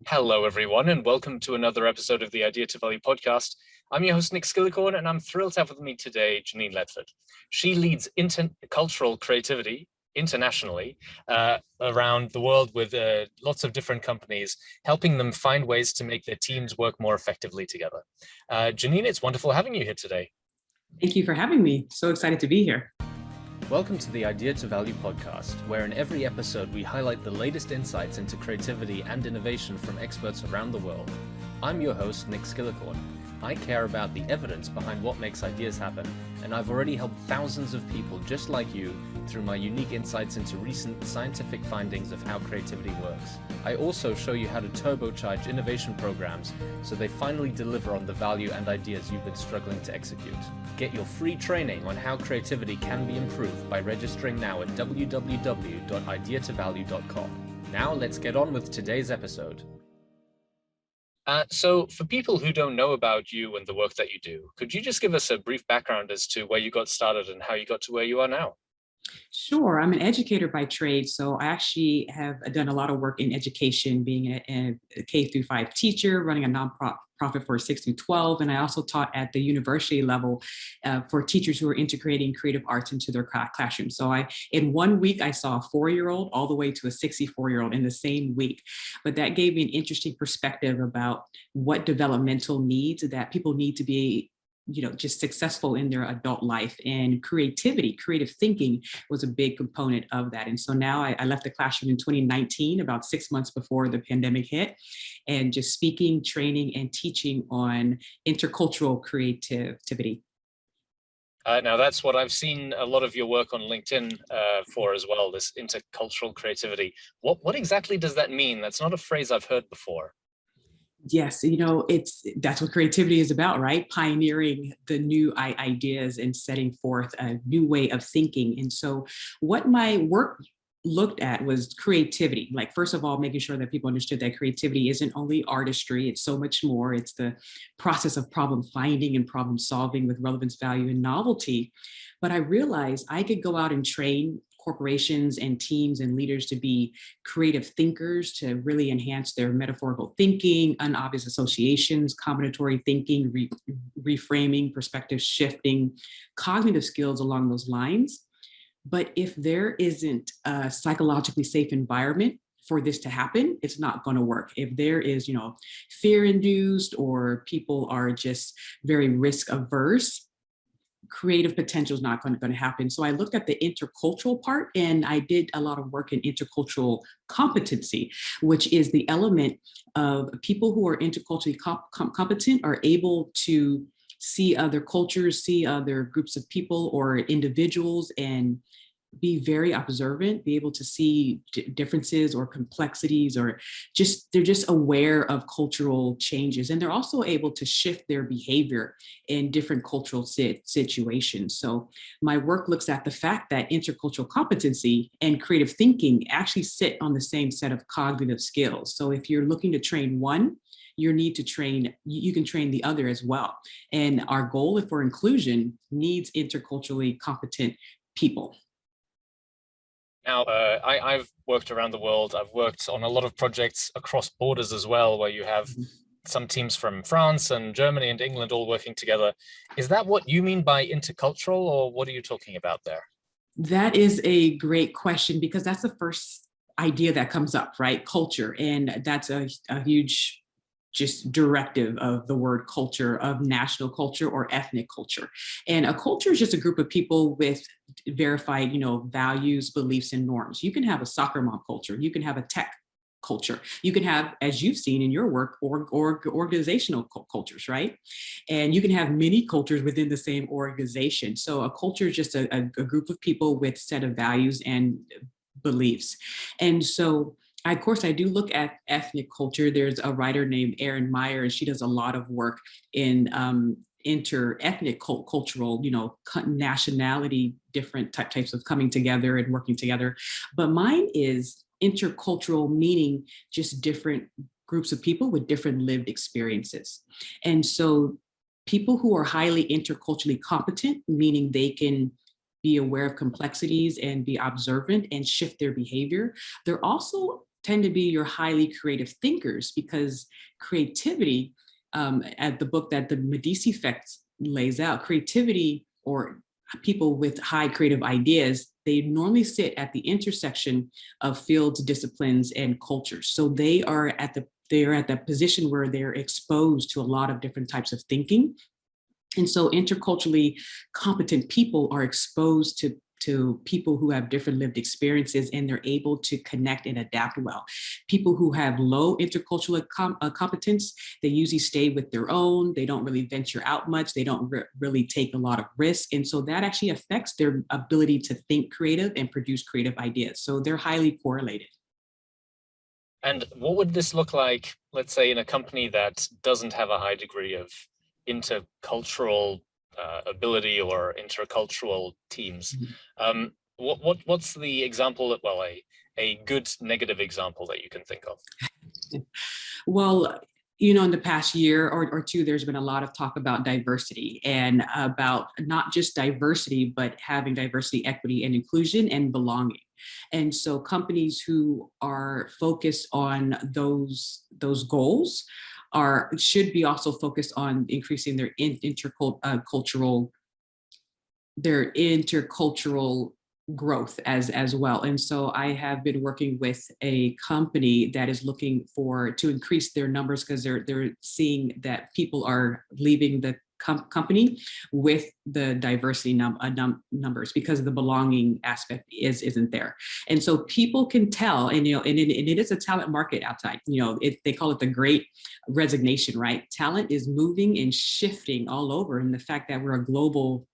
Hello, everyone, and welcome to another episode of the Idea to Value podcast. I'm your host, Nick Skillicorn, and I'm thrilled to have with me today Genein Letford. She leads intercultural creativity internationally around the world with lots of different companies, helping them find ways to make their teams work more effectively together. Genein, it's wonderful having you here today. Thank you for having me. So excited to be here. Welcome to the Idea to Value podcast, where in every episode we highlight the latest insights into creativity and innovation from experts around the world. I'm your host, Nick Skillicorn. I care about the evidence behind what makes ideas happen, and I've already helped thousands of people just like you through my unique insights into recent scientific findings of how creativity works. I also show you how to turbocharge innovation programs so they finally deliver on the value and ideas you've been struggling to execute. Get your free training on how creativity can be improved by registering now at www.ideatovalue.com. Now let's get on with today's episode. So for people who don't know about you and the work that you do, could you just give us a brief background as to where you got started and how you got to where you are now? Sure. I'm an educator by trade. So I actually have done a lot of work in education, being a K through 5 teacher, running a nonprofit for 6 through 12. And I also taught at the university level for teachers who are integrating creative arts into their classroom. So in 1 week, I saw a 4-year-old all the way to a 64-year-old in the same week. But that gave me an interesting perspective about what developmental needs that people need to be just successful in their adult life, and creative thinking was a big component of that. And so now I left the classroom in 2019, about 6 months before the pandemic hit, and just speaking, training, and teaching on intercultural creativity. Now, that's what I've seen a lot of your work on LinkedIn for as well, this intercultural creativity. What exactly does that mean? That's not a phrase I've heard before. Yes, that's what creativity is about, right? Pioneering the new ideas and setting forth a new way of thinking. And so what my work looked at was creativity. Like, first of all, making sure that people understood that creativity isn't only artistry, it's so much more. It's the process of problem finding and problem solving with relevance, value, and novelty. But I realized I could go out and train corporations and teams and leaders to be creative thinkers, to really enhance their metaphorical thinking, unobvious associations, combinatory thinking, reframing, perspective shifting, cognitive skills along those lines. But if there isn't a psychologically safe environment for this to happen, it's not going to work. If there is, fear induced, or people are just very risk averse, creative potential is not going to happen. So I looked at the intercultural part, and I did a lot of work in intercultural competency, which is the element of people who are interculturally competent are able to see other cultures, see other groups of people or individuals, and be very observant, be able to see differences or complexities, or they're just aware of cultural changes. And they're also able to shift their behavior in different cultural situations. So my work looks at the fact that intercultural competency and creative thinking actually sit on the same set of cognitive skills. So if you're looking to train one, you can train the other as well. And our goal for inclusion needs interculturally competent people. Now, I've worked around the world. I've worked on a lot of projects across borders as well, where you have some teams from France and Germany and England all working together. Is that what you mean by intercultural, or what are you talking about there? That is a great question, because that's the first idea that comes up, right? Culture. And that's a huge just directive of the word culture, of national culture or ethnic culture. And a culture is just a group of people with verified, values, beliefs, and norms. You can have a soccer mom culture. You can have a tech culture. You can have, as you've seen in your work, organizational cultures, right? And you can have many cultures within the same organization. So a culture is just a group of people with set of values and beliefs. And so of course, I do look at ethnic culture. There's a writer named Erin Meyer, and she does a lot of work in inter-ethnic cultural, nationality, different types of coming together and working together. But mine is intercultural, meaning just different groups of people with different lived experiences. And so people who are highly interculturally competent, meaning they can be aware of complexities and be observant and shift their behavior, they're also tend to be your highly creative thinkers, because creativity, at the book that the Medici effect lays out, creativity, or people with high creative ideas, they normally sit at the intersection of fields, disciplines, and cultures. So they're at the position where they're exposed to a lot of different types of thinking. And so interculturally competent people are exposed to people who have different lived experiences, and they're able to connect and adapt well. People who have low intercultural competence, they usually stay with their own. They don't really venture out much. They don't really take a lot of risk. And so that actually affects their ability to think creative and produce creative ideas. So they're highly correlated. And what would this look like, let's say, in a company that doesn't have a high degree of intercultural ability or intercultural teams? What's the example, well, a good negative example that you can think of? Well, in the past year or two, there's been a lot of talk about diversity, and about not just diversity, but having diversity, equity, and inclusion, and belonging. And so companies who are focused on those goals should be also focused on increasing their intercultural growth as well. And so I have been working with a company that is looking to increase their numbers, because they're seeing that people are leaving the company with the diversity numbers, because the belonging aspect isn't there. And so people can tell, and it is a talent market outside. They call it the great resignation, right? Talent is moving and shifting all over, and the fact that we're a global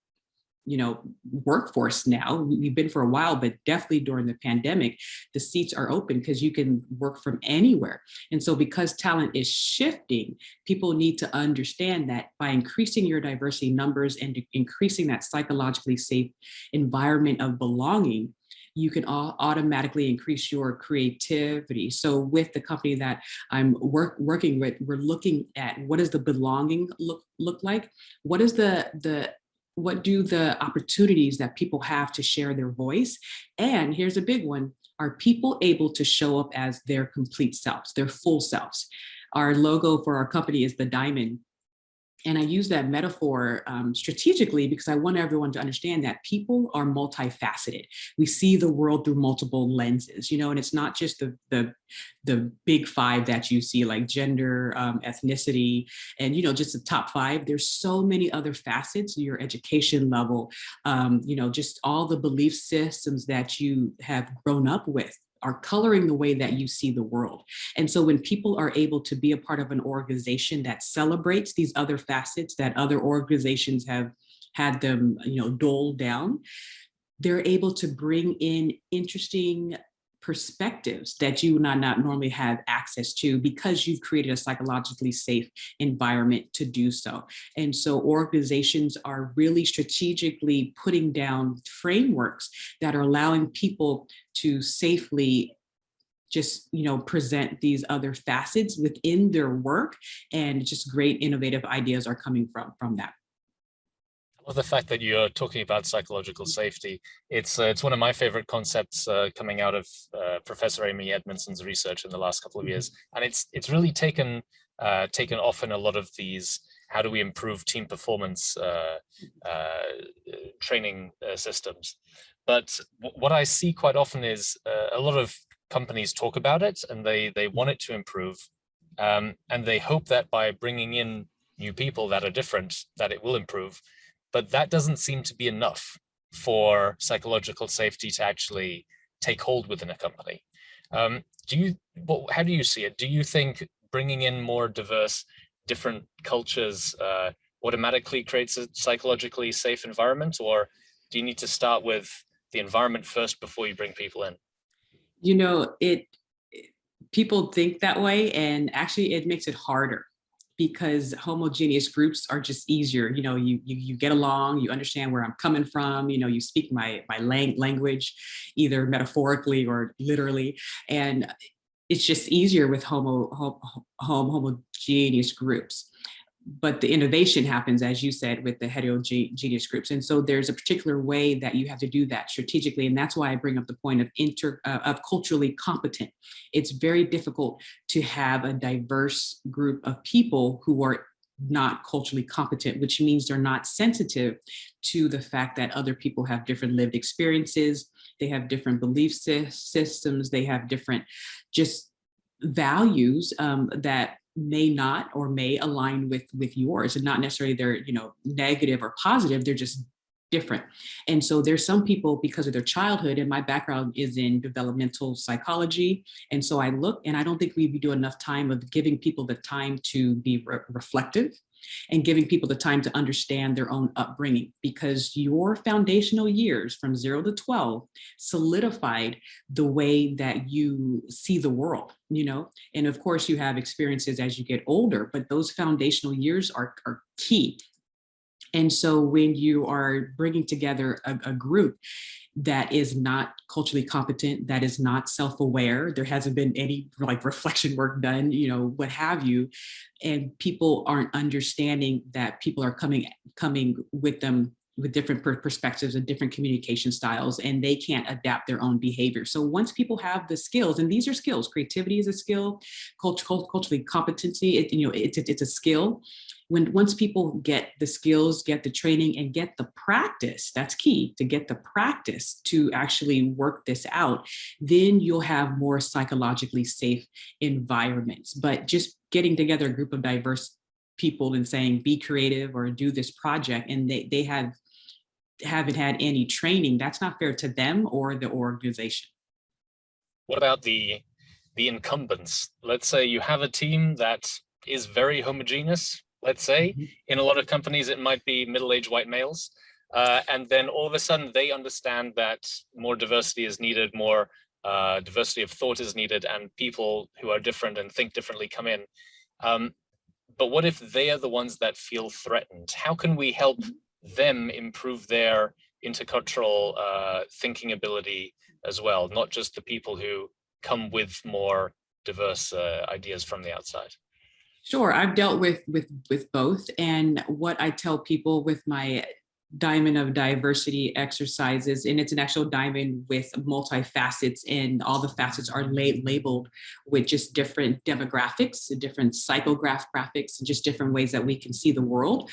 workforce now. We've been for a while, but definitely during the pandemic, the seats are open because you can work from anywhere. And so because talent is shifting, people need to understand that by increasing your diversity numbers and increasing that psychologically safe environment of belonging, you can automatically increase your creativity. So with the company that I'm working with, we're looking at what does the belonging look like? What do the opportunities that people have to share their voice? And here's a big one. Are people able to show up as their complete selves, their full selves? Our logo for our company is the diamond. And I use that metaphor strategically, because I want everyone to understand that people are multifaceted. We see the world through multiple lenses, and it's not just the big five that you see, like gender, ethnicity, and, just the top five. There's so many other facets, your education level, just all the belief systems that you have grown up with are coloring the way that you see the world. And so when people are able to be a part of an organization that celebrates these other facets that other organizations have had them, dulled down, they're able to bring in interesting perspectives that you would not normally have access to, because you've created a psychologically safe environment to do so. And so organizations are really strategically putting down frameworks that are allowing people to safely just, present these other facets within their work, and just great innovative ideas are coming from that. Well, the fact that you're talking about psychological safety, it's one of my favorite concepts coming out of Professor Amy Edmondson's research in the last couple of years, and it's really taken off in a lot of these how do we improve team performance training systems. But what I see quite often is a lot of companies talk about it, and they want it to improve, and they hope that by bringing in new people that are different, that it will improve. But that doesn't seem to be enough for psychological safety to actually take hold within a company. How do you see it? Do you think bringing in more diverse, different cultures automatically creates a psychologically safe environment, or do you need to start with the environment first before you bring people in? People think that way, and actually it makes it harder, because homogeneous groups are just easier. You get along, you understand where I'm coming from, you speak my language, either metaphorically or literally. And it's just easier with homogeneous groups. but the innovation happens, as you said, with the heterogeneous groups. And so there's a particular way that you have to do that strategically. And that's why I bring up the point of culturally competent. It's very difficult to have a diverse group of people who are not culturally competent, which means they're not sensitive to the fact that other people have different lived experiences, they have different belief systems, they have different just values that may not or may align with yours, and not necessarily they're negative or positive, they're just different. And so there's some people, because of their childhood, and my background is in developmental psychology, and so I look, and I don't think we do enough time of giving people the time to be reflective and giving people the time to understand their own upbringing, because your foundational years from 0 to 12 solidified the way that you see the world, and of course you have experiences as you get older, but those foundational years are key. And so when you are bringing together a group that is not culturally competent, that is not self-aware, there hasn't been any reflection work done, what have you, and people aren't understanding that people are coming with them with different perspectives and different communication styles, and they can't adapt their own behavior. So once people have the skills, and these are skills, creativity is a skill, culturally competency, it's a skill. Once people get the skills, get the training, and get the practice, that's key, to get the practice to actually work this out, then you'll have more psychologically safe environments. But just getting together a group of diverse people and saying, be creative or do this project, and they haven't had any training, that's not fair to them or the organization. What about the incumbents? Let's say you have a team that is very homogeneous. Let's say in a lot of companies, it might be middle-aged white males. And then all of a sudden they understand that more diversity is needed, more diversity of thought is needed, and people who are different and think differently come in. But what if they are the ones that feel threatened? How can we help them improve their intercultural thinking ability as well, not just the people who come with more diverse ideas from the outside? Sure, I've dealt with both, and what I tell people with my diamond of diversity exercises, and it's an actual diamond with multi-facets, and all the facets are labeled with just different demographics, different psychographics, and just different ways that we can see the world.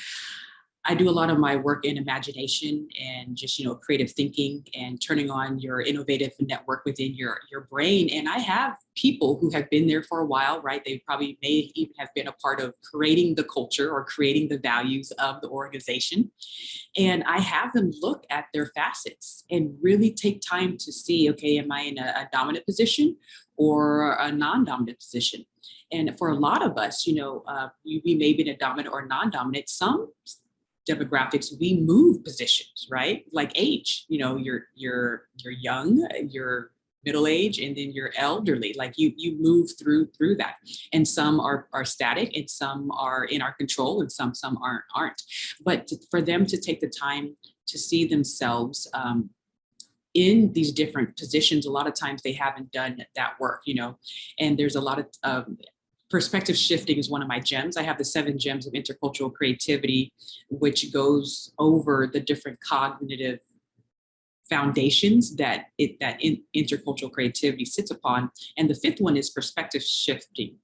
I do a lot of my work in imagination and just, creative thinking and turning on your innovative network within your brain. And I have people who have been there for a while, right? They probably may even have been a part of creating the culture or creating the values of the organization. And I have them look at their facets and really take time to see, okay, am I in a dominant position or a non-dominant position? And for a lot of us, we may be in a dominant or non-dominant. Some demographics, we move positions, right? Like age, you're young, you're middle age, and then you're elderly. Like you move through that. And some are static, and some are in our control, and some aren't. But for them to take the time to see themselves in these different positions, a lot of times they haven't done that work, and there's a lot of perspective shifting is one of my gems. I have the 7 gems of intercultural creativity, which goes over the different cognitive foundations that intercultural creativity sits upon. And the 5th one is perspective shifting.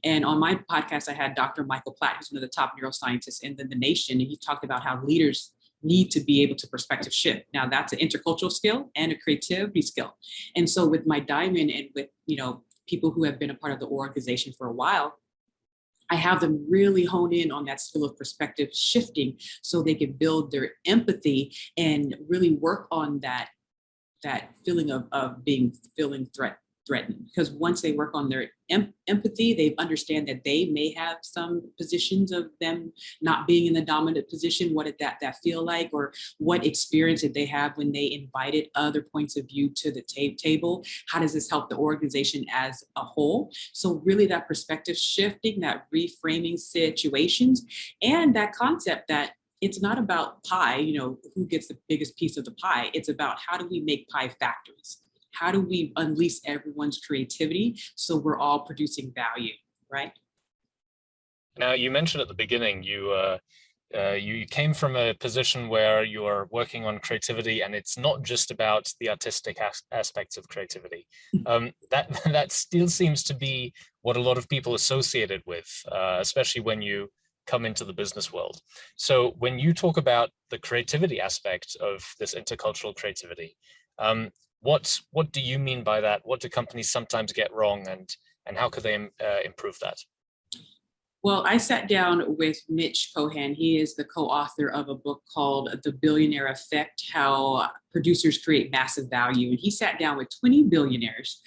And on my podcast, I had Dr. Michael Platt, who's one of the top neuroscientists in the nation, and he talked about how leaders need to be able to perspective shift. Now that's an intercultural skill and a creativity skill. And so with my diamond and with, people who have been a part of the organization for a while, I have them really hone in on that skill of perspective shifting so they can build their empathy and really work on that feeling of feeling threatened. Because once they work on their empathy, they understand that they may have some positions of them not being in the dominant position. What did that feel like? Or what experience did they have when they invited other points of view to the table? How does this help the organization as a whole? So really that perspective shifting, that reframing situations, and that concept that it's not about pie, who gets the biggest piece of the pie. It's about how do we make pie factories? How do we unleash everyone's creativity so we're all producing value, right? Now, you mentioned at the beginning you came from a position where you're working on creativity, and it's not just about the artistic aspects of creativity. That still seems to be what a lot of people associate it with, especially when you come into the business world. So when you talk about the creativity aspect of this intercultural creativity, what do you mean by that? What do companies sometimes get wrong, and how could they improve that? Well, I sat down with Mitch Cohen. He is the co-author of a book called The Billionaire Effect, How Producers Create Massive Value. And he sat down with 20 billionaires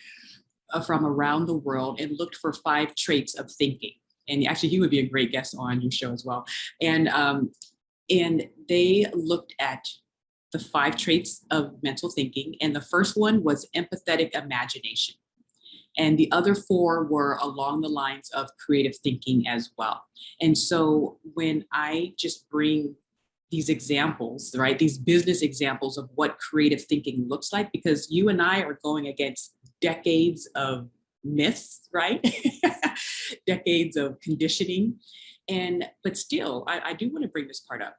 from around the world and looked for 5 traits of thinking. And actually, he would be a great guest on your show as well. And they looked at the 5 traits of mental thinking. And the first one was empathetic imagination. And the other 4 were along the lines of creative thinking as well. And so when I just bring these examples, right, these business examples of what creative thinking looks like, because you and I are going against decades of myths, right? Decades of conditioning. But still, I do want to bring this part up.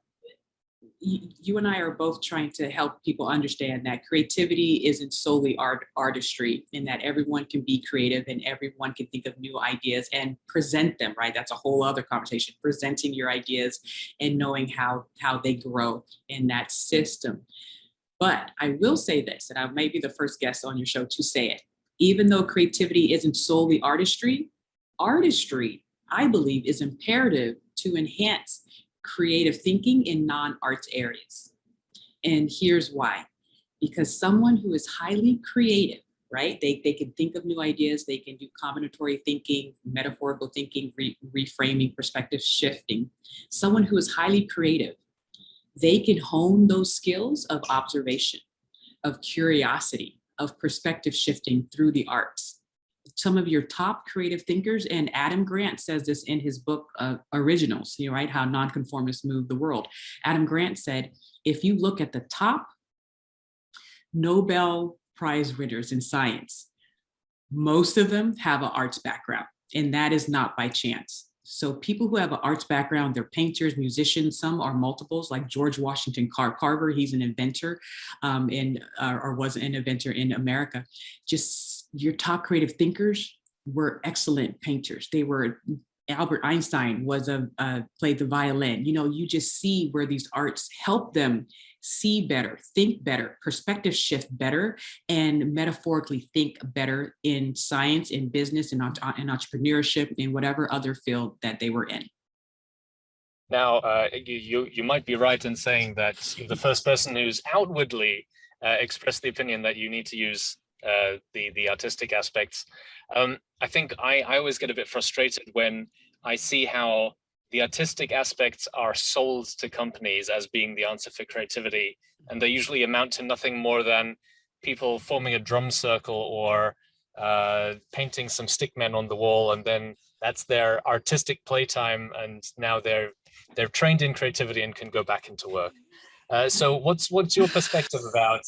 You and I are both trying to help people understand that creativity isn't solely artistry, and that everyone can be creative and everyone can think of new ideas and present them, right? That's a whole other conversation, presenting your ideas and knowing how they grow in that system. But I will say this, and I may be the first guest on your show to say it, even though creativity isn't solely artistry, I believe, is imperative to enhance creative thinking in non-arts areas. And here's why. Because someone who is highly creative, right? They can think of new ideas, they can do combinatory thinking, metaphorical thinking, reframing, perspective shifting. Someone who is highly creative, they can hone those skills of observation, of curiosity, of perspective shifting through the arts. Some of your top creative thinkers, and Adam Grant says this in his book, Originals, right? How nonconformists move the world. Adam Grant said, if you look at the top Nobel Prize winners in science, most of them have an arts background, and that is not by chance. So people who have an arts background, they're painters, musicians, some are multiples, like George Washington Carver, he's an inventor or was an inventor in America. Just your top creative thinkers were excellent painters. They were, Albert Einstein played the violin. You just see where these arts help them see better, think better, perspective shift better, and metaphorically think better in science, in business, in entrepreneurship, in whatever other field that they were in. Now, you might be right in saying that you're the first person who's outwardly expressed the opinion that you need to use the artistic aspects. I think I always get a bit frustrated when I see how the artistic aspects are sold to companies as being the answer for creativity, and they usually amount to nothing more than people forming a drum circle or painting some stickmen on the wall, and then that's their artistic playtime, and now they're trained in creativity and can go back into work. So what's your perspective about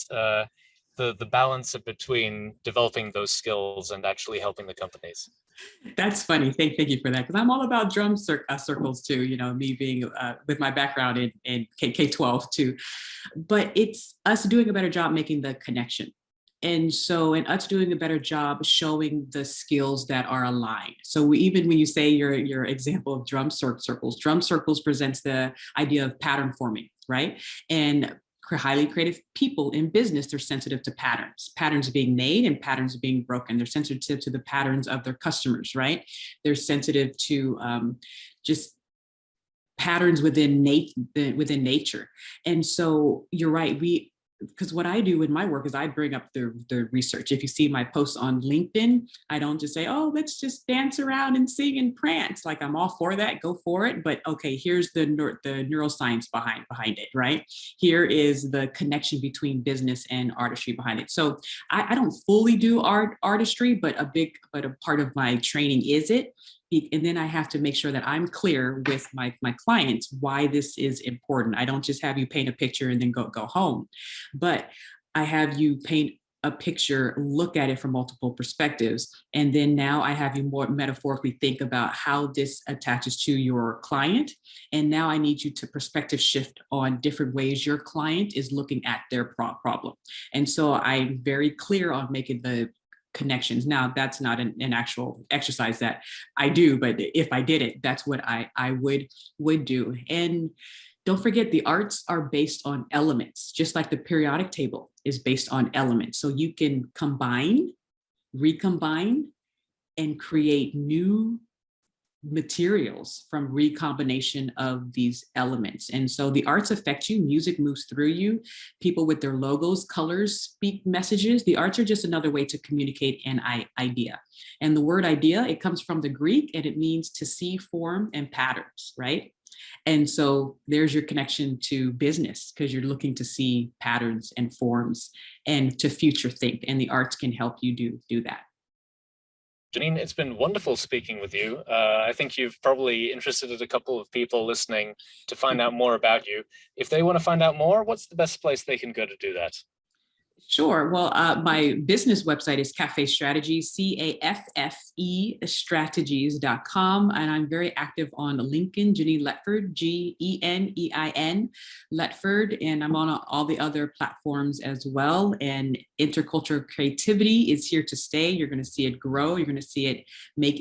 the balance between developing those skills and actually helping the companies? That's funny. Thank you for that, because I'm all about drum circles too. Me being with my background in K-12 too. But it's us doing a better job making the connection. And so, and us doing a better job showing the skills that are aligned. So even when you say your example of drum circles presents the idea of pattern forming, right? And highly creative people in business, they're sensitive to patterns being made and patterns being broken. They're sensitive to the patterns of their customers, right? They're sensitive to just patterns within nature. And so you're right, because what I do in my work is I bring up the research. If you see my posts on LinkedIn, I don't just say, oh, let's just dance around and sing and prance. Like, I'm all for that, go for it. But okay, here's the neuroscience behind it, right? Here is the connection between business and artistry behind it. So I don't fully do artistry, but a part of my training is it. And then I have to make sure that I'm clear with my clients why this is important. I don't just have you paint a picture and then go home, but I have you paint a picture, look at it from multiple perspectives. And then now I have you more metaphorically think about how this attaches to your client. And now I need you to perspective shift on different ways your client is looking at their problem. And so I'm very clear on making the connections. Now, that's not an actual exercise that I do, but if I did it, that's what I would do. And don't forget, the arts are based on elements, just like the periodic table is based on elements. So you can combine, recombine, and create new materials from recombination of these elements. And so the arts affect you, music moves through you, people with their logos, colors speak messages. The arts are just another way to communicate an idea. And the word idea, it comes from the Greek and it means to see form and patterns, right? And so there's your connection to business, because you're looking to see patterns and forms and to future think, and the arts can help you do that. Genein, it's been wonderful speaking with you. I think you've probably interested a couple of people listening to find out more about you. If they want to find out more, what's the best place they can go to do that? Sure. Well, my business website is Cafe Strategies, CAFFE strategies.com. And I'm very active on LinkedIn, Genein Letford, Genein Letford. And I'm on all the other platforms as well. And Intercultural Creativity is here to stay. You're going to see it grow. You're going to see it make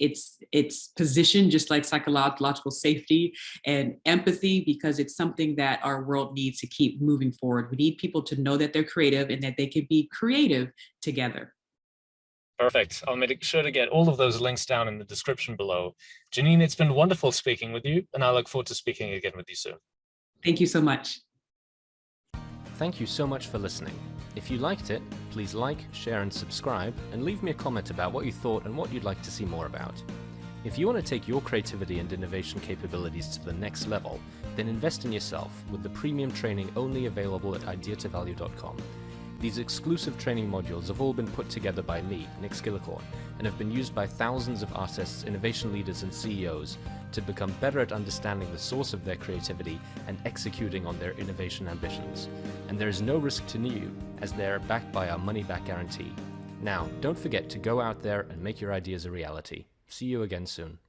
its position, just like psychological safety and empathy, because it's something that our world needs to keep moving forward. We need people to know that they're creative and that they can be creative together. Perfect. I'll make sure to get all of those links down in the description below. Genein, it's been wonderful speaking with you, and I look forward to speaking again with you soon. Thank you so much. Thank you so much for listening. If you liked it, please like, share, and subscribe, and leave me a comment about what you thought and what you'd like to see more about. If you want to take your creativity and innovation capabilities to the next level, then invest in yourself with the premium training only available at ideatovalue.com. These exclusive training modules have all been put together by me, Nick Skillicorn, and have been used by thousands of artists, innovation leaders, and CEOs to become better at understanding the source of their creativity and executing on their innovation ambitions. And there is no risk to you, as they are backed by our money-back guarantee. Now, don't forget to go out there and make your ideas a reality. See you again soon.